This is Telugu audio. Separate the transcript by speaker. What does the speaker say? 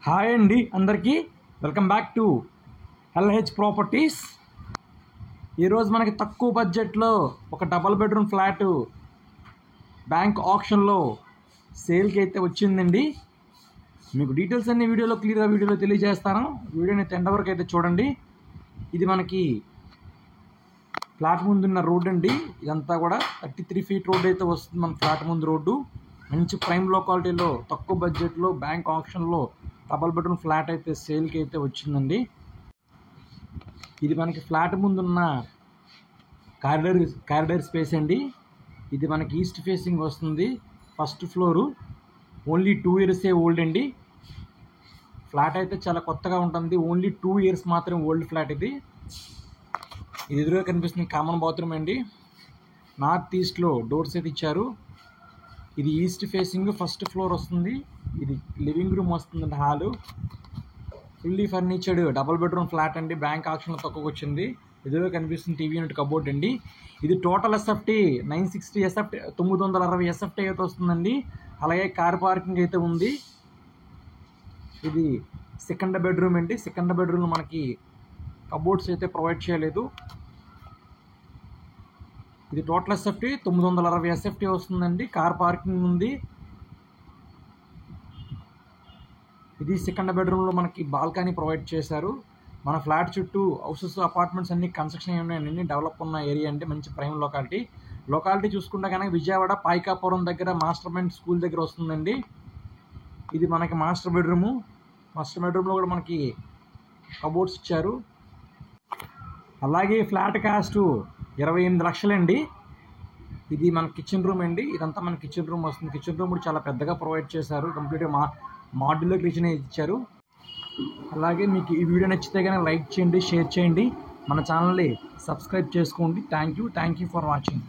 Speaker 1: హాయ్ అండి అందరికీ welcome back to LH properties. ఈరోజు మనకి తక్కువ బడ్జెట్లో ఒక డబల్ బెడ్రూమ్ ఫ్లాట్ బ్యాంక్ ఆప్షన్లో సేల్కి అయితే వచ్చిందండి. మీకు డీటెయిల్స్ అన్ని వీడియోలో తెలియజేస్తాను. వీడియోని ఎండ్ వరకు అయితే చూడండి. ఇది మనకి ఫ్లాట్ ముందున్న రోడ్ అండి. ఇదంతా కూడా 33 ఫీట్ రోడ్ అయితే వస్తుంది మన ఫ్లాట్ ముందు రోడ్డు. మంచి ప్రైమ్ లొకాలిటీలో తక్కువ బడ్జెట్లో బ్యాంక్ ఆప్షన్లో డబల్ బెడ్రూమ్ ఫ్లాట్ అయితే సేల్కి అయితే వచ్చిందండి. ఇది మనకి ఫ్లాట్ ముందున్న కారిడార్ స్పేస్ అండి. ఇది మనకి ఈస్ట్ ఫేసింగ్ వస్తుంది. First floor. Only 2 years old అండి. ఫ్లాట్ అయితే చాలా కొత్తగా ఉంటుంది. ఓన్లీ 2 years మాత్రమే ఓల్డ్ ఫ్లాట్ ఇది. ఇది ఎదురుగా కనిపిస్తుంది కామన్ బాత్రూమ్ అండి. నార్త్ ఈస్ట్లో డోర్స్ అయితే ఇచ్చారు. ఇది ఈస్ట్ ఫేసింగ్ ఫస్ట్ ఫ్లోర్ వస్తుంది. ఇది లివింగ్ రూమ్ వస్తుందండి. Hall fully ఫర్నిచర్డ్ double bedroom flat అండి. బ్యాంక్ ఆప్షన్లో తక్కువకి వచ్చింది. ఎదురుగా కనిపిస్తుంది టీవీ యూనిట్ కబోర్డ్ అండి. ఇది టోటల్ ఎస్ఎఫ్టీ 960 ఎస్ఎఫ్టీ 960 ఎస్ఎఫ్టీ అయితే వస్తుందండి. అలాగే కార్ పార్కింగ్ అయితే ఉంది. ఇది సెకండ్ బెడ్రూమ్ అండి. సెకండ్ బెడ్రూమ్లో మనకి కబోర్డ్స్ అయితే ప్రొవైడ్ చేయలేదు. ఇది టోటల్ ఎస్ఎఫ్టీ 960 ఎస్ఎఫ్టీ వస్తుందండి. కార్ పార్కింగ్ ఉంది. ఇది సెకండ్ బెడ్రూమ్లో మనకి బాల్కనీ ప్రొవైడ్ చేశారు. మన ఫ్లాట్ చుట్టూ హౌసెస్ అపార్ట్మెంట్స్ అన్ని కన్స్ట్రక్షన్ ఉన్నాయండి. డెవలప్ ఉన్న ఏరియా అంటే మంచి ప్రైమ్ లొకాలిటీ చూసుకుంటే కనుక విజయవాడ పాయికాపురం దగ్గర మాస్టర్ మైండ్ స్కూల్ దగ్గర వస్తుందండి. ఇది మనకి మాస్టర్ బెడ్రూమ్లో కూడా మనకి కబోర్డ్స్ ఇచ్చారు. అలాగే ఫ్లాట్ కాస్ట్ 28 లక్షలండి. ఇది మన కిచెన్ రూమ్ అండి. ఇదంతా మన కిచెన్ రూమ్ వస్తుంది. కిచెన్ రూమ్ కూడా చాలా పెద్దగా ప్రొవైడ్ చేశారు. కంప్లీట్గా మాడ్యులర్ కిచెన్ ఇచ్చారు. అలాగే మీకు ఈ వీడియో నచ్చితే కనుక లైక్ చేయండి, షేర్ చేయండి, మన ఛానల్ని సబ్స్క్రైబ్ చేసుకోండి. Thank you for watching.